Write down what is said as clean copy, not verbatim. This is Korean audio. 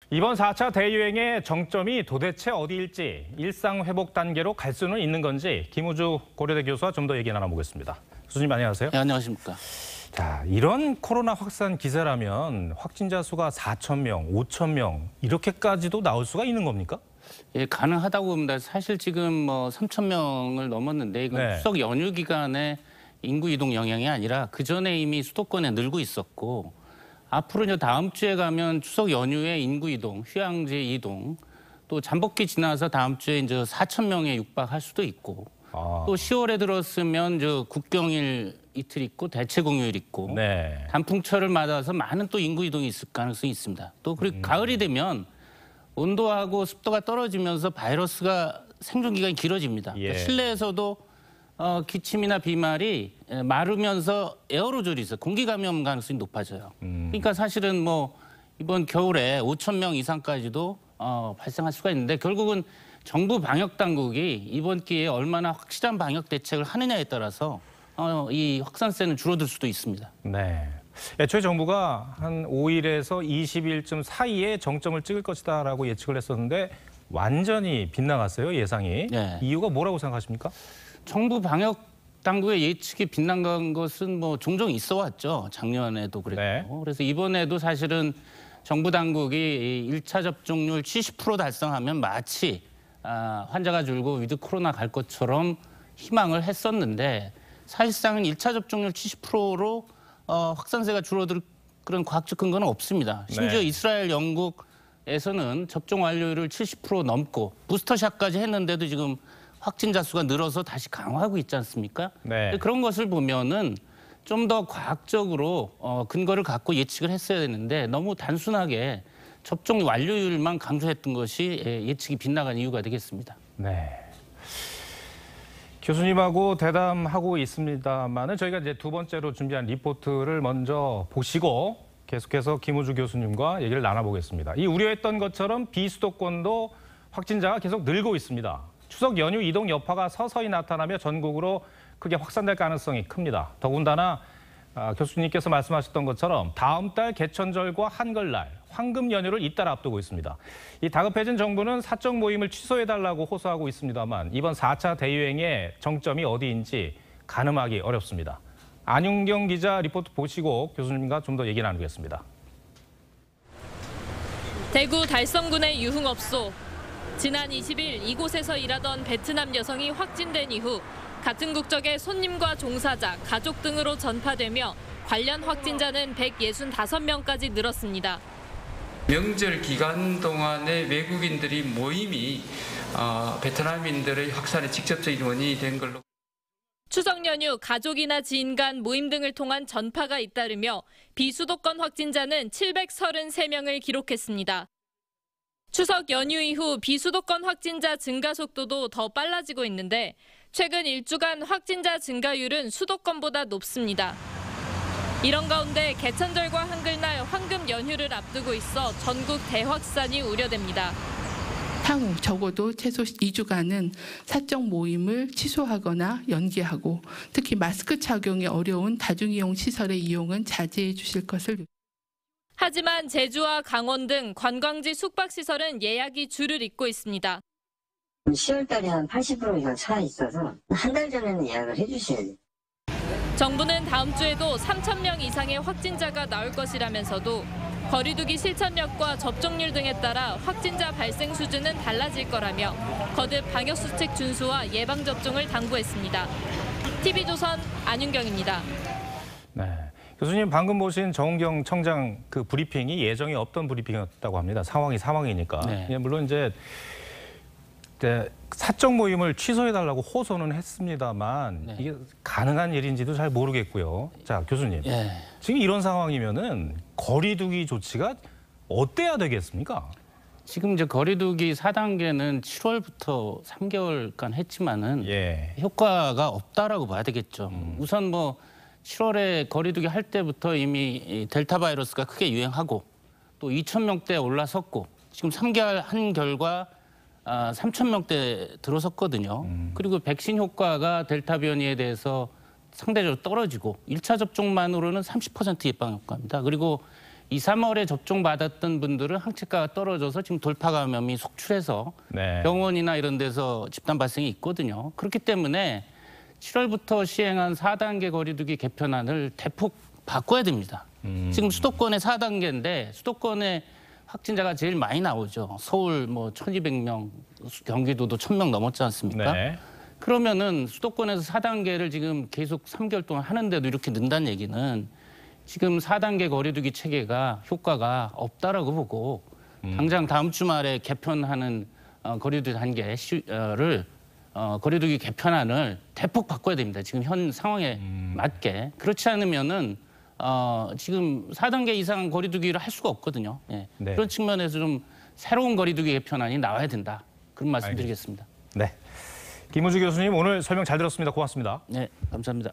이번 4차 대유행의 정점이 도대체 어디일지 일상 회복 단계로 갈 수는 있는 건지 김우주 고려대 교수와 좀 더 얘기 나눠보겠습니다. 교수님 안녕하세요. 네, 안녕하십니까. 자, 이런 코로나 확산 기세라면 확진자 수가 4,000명, 5,000명 이렇게까지도 나올 수가 있는 겁니까? 예, 가능하다고 봅니다. 사실 지금 뭐 3,000명을 넘었는데 이건 네. 추석 연휴 기간에 인구 이동 영향이 아니라 그 전에 이미 수도권에 늘고 있었고 앞으로 이제 다음 주에 가면 추석 연휴에 인구 이동, 휴양지 이동, 또 잠복기 지나서 다음 주에 이제 4,000명에 육박할 수도 있고 또 10월에 들었으면 저 국경일 이틀 있고 대체공휴일 있고 네. 단풍철을 맞아서 많은 또 인구 이동이 있을 가능성이 있습니다. 또 그리고 가을이 되면 온도하고 습도가 떨어지면서 바이러스가 생존 기간이 길어집니다. 예. 그러니까 실내에서도 기침이나 비말이 마르면서 에어로졸이 있어요. 공기 감염 가능성이 높아져요. 그러니까 사실은 뭐 이번 겨울에 5,000명 이상까지도 발생할 수가 있는데 결국은 정부 방역 당국이 이번 기회에 얼마나 확실한 방역 대책을 하느냐에 따라서 이 확산세는 줄어들 수도 있습니다. 네. 애초에 정부가 한 5일에서 20일쯤 사이에 정점을 찍을 것이다라고 예측을 했었는데 완전히 빗나갔어요, 예상이. 네. 이유가 뭐라고 생각하십니까? 정부 방역 당국의 예측이 빗나간 것은 뭐 종종 있어 왔죠. 작년에도 그랬고. 네. 그래서 이번에도 사실은 정부 당국이 1차 접종률 70% 달성하면 마치 환자가 줄고 위드 코로나 갈 것처럼 희망을 했었는데 사실상은 1차 접종률 70%로 확산세가 줄어들 그런 과학적 근거는 없습니다. 심지어 네. 이스라엘, 영국에서는 접종 완료율을 70% 넘고 부스터샷까지 했는데도 지금 확진자 수가 늘어서 다시 강화하고 있지 않습니까? 네. 그런 것을 보면은 좀 더 과학적으로 근거를 갖고 예측을 했어야 되는데 너무 단순하게 접종 완료율만 강조했던 것이 예측이 빗나간 이유가 되겠습니다. 네. 교수님하고 대담하고 있습니다만은 저희가 이제 두 번째로 준비한 리포트를 먼저 보시고 계속해서 김우주 교수님과 얘기를 나눠보겠습니다. 이 우려했던 것처럼 비수도권도 확진자가 계속 늘고 있습니다. 추석 연휴 이동 여파가 서서히 나타나며 전국으로 크게 확산될 가능성이 큽니다. 더군다나 교수님께서 말씀하셨던 것처럼 다음 달 개천절과 한글날, 황금 연휴를 잇따라 앞두고 있습니다. 이 다급해진 정부는 사적 모임을 취소해달라고 호소하고 있습니다만 이번 4차 대유행의 정점이 어디인지 가늠하기 어렵습니다. 안윤경 기자 리포트 보시고 교수님과 좀 더 얘기 나누겠습니다. 대구 달성군의 유흥업소. 지난 20일 이곳에서 일하던 베트남 여성이 확진된 이후 같은 국적의 손님과 종사자, 가족 등으로 전파되며 관련 확진자는 165명까지 늘었습니다. 명절 기간 동안에 외국인들이 모임이 베트남인들의 확산의 직접적인 원인이 된 걸로. 추석 연휴 가족이나 지인 간 모임 등을 통한 전파가 잇따르며 비수도권 확진자는 733명을 기록했습니다. 추석 연휴 이후 비수도권 확진자 증가 속도도 더 빨라지고 있는데 최근 일주간 확진자 증가율은 수도권보다 높습니다. 이런 가운데 개천절과 한글날 황금 연휴를 앞두고 있어 전국 대확산이 우려됩니다. 향후 적어도 최소 2주간은 사적 모임을 취소하거나 연기하고 특히 마스크 착용이 어려운 다중이용 시설의 이용은 자제해 주실 것을. 하지만 제주와 강원 등 관광지 숙박시설은 예약이 줄을 잇고 있습니다. 10월 달에 한 80% 이상 차 있어서 한 달 전에는 예약을 해주셔야 돼요. 정부는 다음 주에도 3,000명 이상의 확진자가 나올 것이라면서도 거리두기 실천력과 접종률 등에 따라 확진자 발생 수준은 달라질 거라며 거듭 방역수칙 준수와 예방접종을 당부했습니다. TV조선 안윤경입니다. 네. 교수님 방금 보신 정은경 청장 그 브리핑이 예정에 없던 브리핑이었다고 합니다. 상황이 상황이니까. 네. 예, 물론 이제 사적 모임을 취소해달라고 호소는 했습니다만 네. 이게 가능한 일인지도 잘 모르겠고요. 자, 교수님. 예. 지금 이런 상황이면은 거리두기 조치가 어때야 되겠습니까? 지금 이제 거리두기 4단계는 7월부터 3개월간 했지만은 예. 효과가 없다라고 봐야 되겠죠. 우선 뭐 7월에 거리두기 할 때부터 이미 델타 바이러스가 크게 유행하고 또 2,000명대에 올라섰고 지금 3개월 한 결과 3,000명대 들어섰거든요. 그리고 백신 효과가 델타 변이에 대해서 상대적으로 떨어지고 1차 접종만으로는 30% 예방 효과입니다. 그리고 2, 3월에 접종받았던 분들은 항체가가 떨어져서 지금 돌파 감염이 속출해서 네. 병원이나 이런 데서 집단 발생이 있거든요. 그렇기 때문에 7월부터 시행한 4단계 거리두기 개편안을 대폭 바꿔야 됩니다. 지금 수도권의 4단계인데 수도권의 확진자가 제일 많이 나오죠. 서울 뭐 1,200명, 경기도도 1,000명 넘었지 않습니까? 네. 그러면은 수도권에서 4단계를 지금 계속 3개월 동안 하는데도 이렇게 는다는 얘기는 지금 4단계 거리두기 체계가 효과가 없다라고 보고 당장 다음 주말에 개편하는 거리두기 단계를 거리두기 개편안을 대폭 바꿔야 됩니다. 지금 현 상황에 맞게. 그렇지 않으면은 지금 4단계 이상 거리두기를 할 수가 없거든요. 예. 네. 그런 측면에서 좀 새로운 거리두기 개편안이 나와야 된다. 그런 말씀드리겠습니다. 네. 김우주 교수님 오늘 설명 잘 들었습니다. 고맙습니다. 네, 감사합니다.